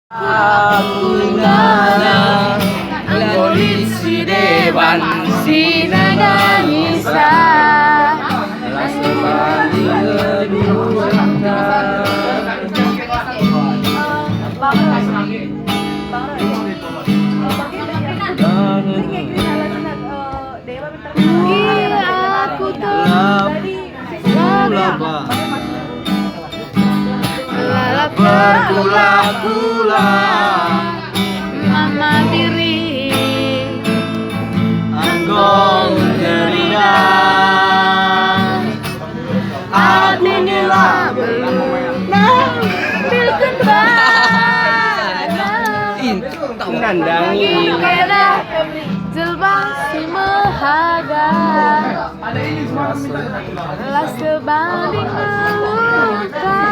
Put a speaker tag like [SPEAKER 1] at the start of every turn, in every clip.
[SPEAKER 1] Aku nana polisi dewan Sinaganisa aku lalap bergula-gula mama diri anggong derina aku nila nampil kembali nandangi kena jelbang si mahaga las sebanding luka.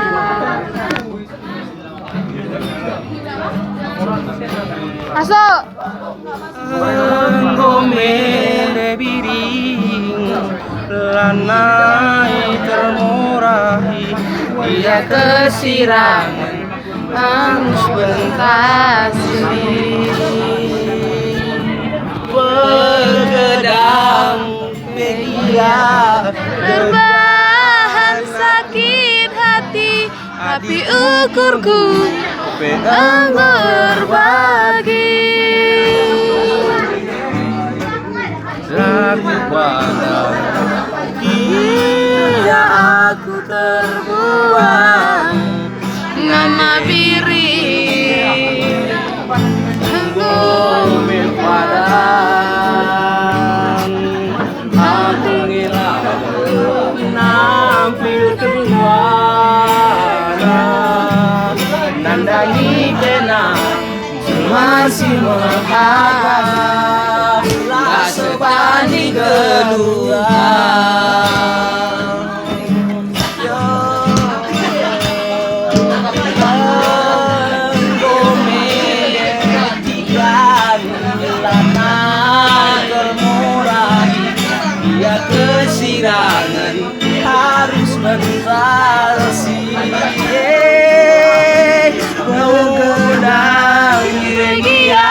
[SPEAKER 1] Masuk.
[SPEAKER 2] Gomele biring lanai termurahi
[SPEAKER 1] Dia kesirangan harus pentasi
[SPEAKER 2] bergedang media
[SPEAKER 1] berbahan sakit hati tapi ukurku berbagi
[SPEAKER 2] lagu pada dia aku terbuang
[SPEAKER 1] nama biri
[SPEAKER 2] Gomel padang aku ngira nampil keluar nandangi kena masih mengharap lah sebanding kedua kesirangan harus berinteraksi bergedang dia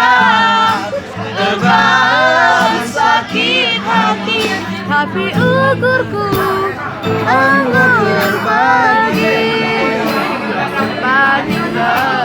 [SPEAKER 1] berbahan sakit hati tapi ukurku anggur berbagi apa juga